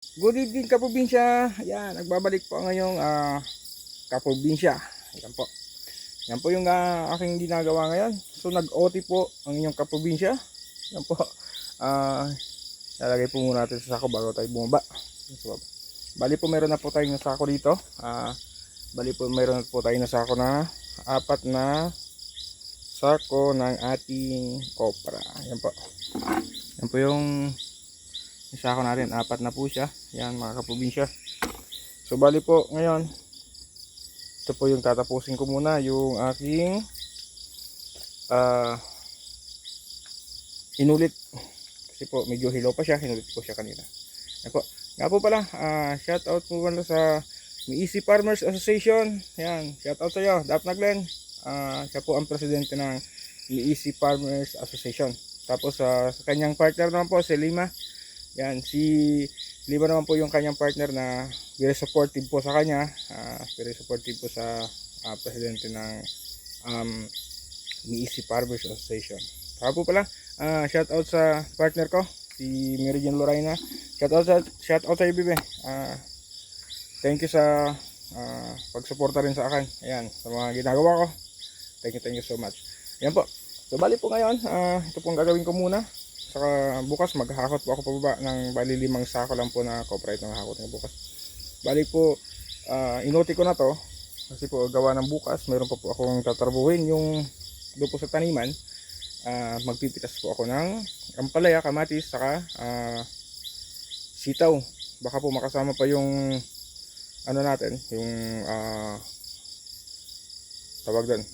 Good evening kaprobinsya. Ayan, nagbabalik po ngayong kaprobinsya. Ayan po. Yan po yung aking ginagawa ngayon. So nag-OT po ang inyong kaprobinsya. Yan po. Ah, lalagay po muna natin sa sako bago tayo bumaba. So, bali po meron na po tayong sako dito. Bali po meron na po tayong sako na apat na sako ng ating kopra. Yan po. Yan po yung sako natin, apat na po siya. Yan mga kaprobinsya. So bali po ngayon, ito po yung tatapusin ko muna, yung aking inulit. Kasi po medyo hilaw pa siya, inulit ko siya kanina. Yan po. Nga po pala, shout out po pala sa Easy Farmers Association. Yan, shout out sa iyo, Daphne Glenn. Siya po ang presidente ng Easy Farmers Association. Tapos sa kanyang partner naman po, si Lima. Yan, si Lima naman po yung kanyang partner na very supportive po sa kanya. Very supportive po sa presidente ng Easy Farmers Association. Saka po pala, shout out sa partner ko, si Mary Jane Lorena. Shout out sa iyo, Bibe. Thank you sa pagsuporta rin sa akin. Ayan, sa mga ginagawa ko. Thank you so much. Ayan po. So bali po ngayon, ito pong gagawin ko muna. Saka bukas maghahakot po ako pababa ng bali 5 sako lang po na kopra itong hakot ng bukas. Bali po, inuti ko na to kasi po gawa ng bukas meron pa po akong tatrabuhin yung doon po sa taniman. Magpipitas po ako ng ampalaya, kamatis, saka sitaw. Baka po makasama pa yung ano natin, yung tawag doon,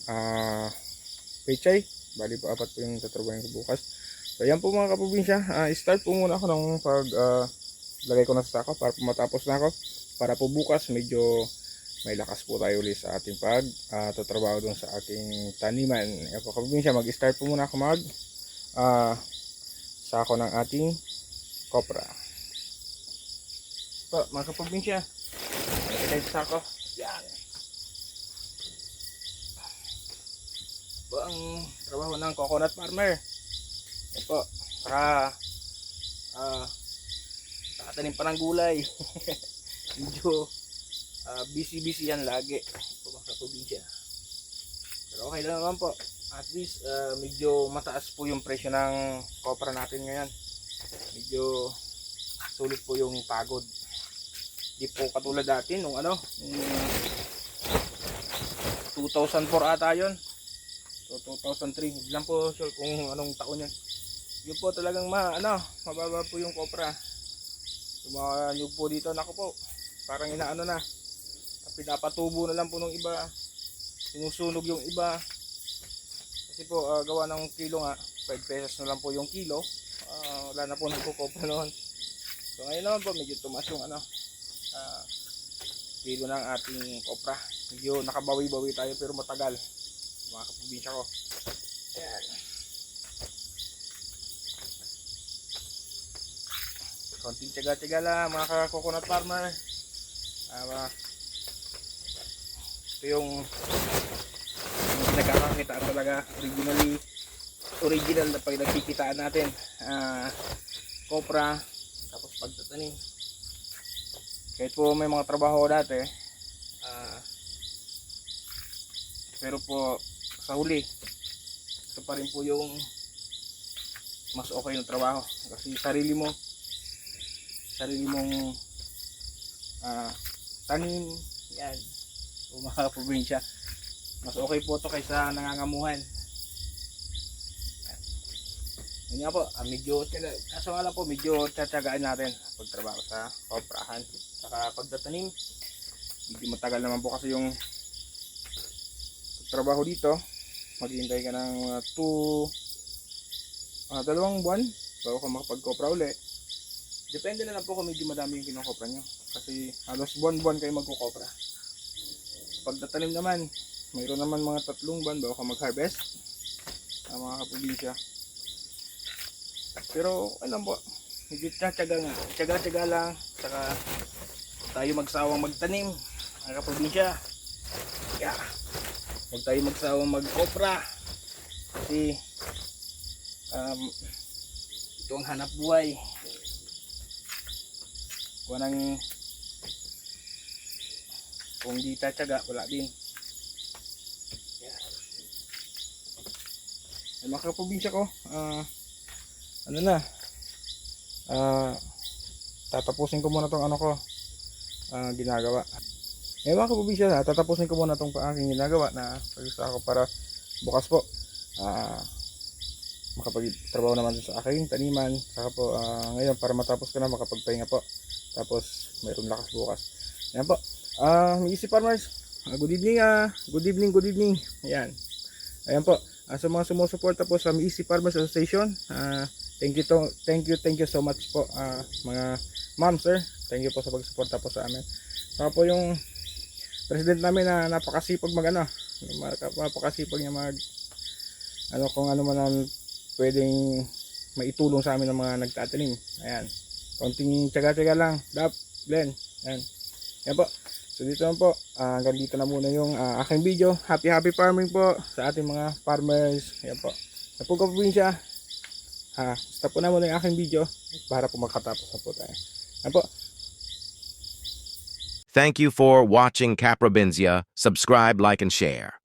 pechay. Bali po apat po yung tatrabuhin ko bukas. So yan po mga kaprobinsya, start po muna ako ng pag lagay ko na sa sako para po matapos na ako, para po bukas medyo may lakas po tayo ulit sa ating pag tatrabaho doon sa aking taniman. Yan po kaprobinsya, mag start po muna ako mag sako ng ating kopra. So mga kaprobinsya, lagay sa sako. Yan po ang trabaho ng coconut farmer. Yan po, saka nakatanim pa ng gulay. Medyo busy yan lagi. Ito ba sa probinsya. Pero okay lang naman po. At least medyo mataas po yung presyo ng kopra natin ngayon. Medyo sulit po yung pagod. Di po katulad dati nung 2004 ata yun. So 2003, lang po sure kung anong taon yan. Yun po talagang mababa po yung kopra. Yung mga nyug po dito, nako po, parang inaano na, pinapatubo na lang po ng iba, sinusunog yung iba. Kasi po gawa ng kilo nga, 5 pesos na lang po yung kilo. Wala na po nagkukopra noon. So ngayon naman po medyo tumas yung kilo ng ating kopra. Medyo nakabawi-bawi tayo pero matagal, mga kaprobinsya ko. Ayan, konting tiyaga-tiyaga lang mga coconut farmer. Ito yung nagkakakitaan talaga, original na pag nagkikitaan natin. Kopra, tapos pagtatanim. Kahit po may mga trabaho dati, pero po sa huli, ito pa rin po yung mas okay na trabaho. Kasi sarili mong tanim, yan o mga probinsya, mas okay po ito kaysa nangangamuhan. Yan nga po, medyo kaso nga lang po, medyo tsatsagaan natin pagtrabaho sa koprahan. Saka pagtatanim, medyo matagal naman po kasi yung trabaho dito. Maghihintay ka ng 2 buwan bago ka makapag-kopra uli. Depende na lang po kung medyo madami yung kinokopra nyo. Kasi halos buwan-buwan kayo magkukopra. Pagtatanim naman, mayroon naman mga 3 buwan bago ka mag-harvest, mga kaprobinsya. Pero alam po, medyo tsaga-tsaga lang. Saka tayo magsawang magtanim, mga kaprobinsya. Yeah. Huwag tayo magsawang magkopra. Kasi ito ang hanap buhay. Wanang kung di tatyaga, wala din. Yan. Ay, mga kaprobinsya ko, ano na, tatapusin ko muna tong ano ko, ginagawa. Eh mga kaprobinsya, tatapusin ko muna tong aking ginagawa na pag-isa ako para bukas po, makapagtrabaho naman sa aking taniman. Saka po, ngayon para matapos ko na makapagpahinga po. Tapos, mayroon lakas bukas. Ayan po. Easy Farmers, good evening, good evening. Ayan. Ayan po. Sa mga sumusuporta po sa Easy Farmers Association, thank you so much po, mga ma'am, sir. Thank you po sa pagsuporta po sa amin. Saka po yung president namin na napakasipag napakasipag niya kung ano man ang pwedeng maitulong sa amin ng mga nagtatanim. Ayan. Konting tiyaga-tiyaga lang. Glenn. Ayan. Ayan po. So dito naman po, hanggang dito na muna yung aking video. Happy farming po sa ating mga farmers. Ayan po. Sa po kaprobinsya, stop po na muna yung aking video para po makatapos na po tayo. Ayan po. Thank you for watching Caprobinzia. Subscribe, like, and share.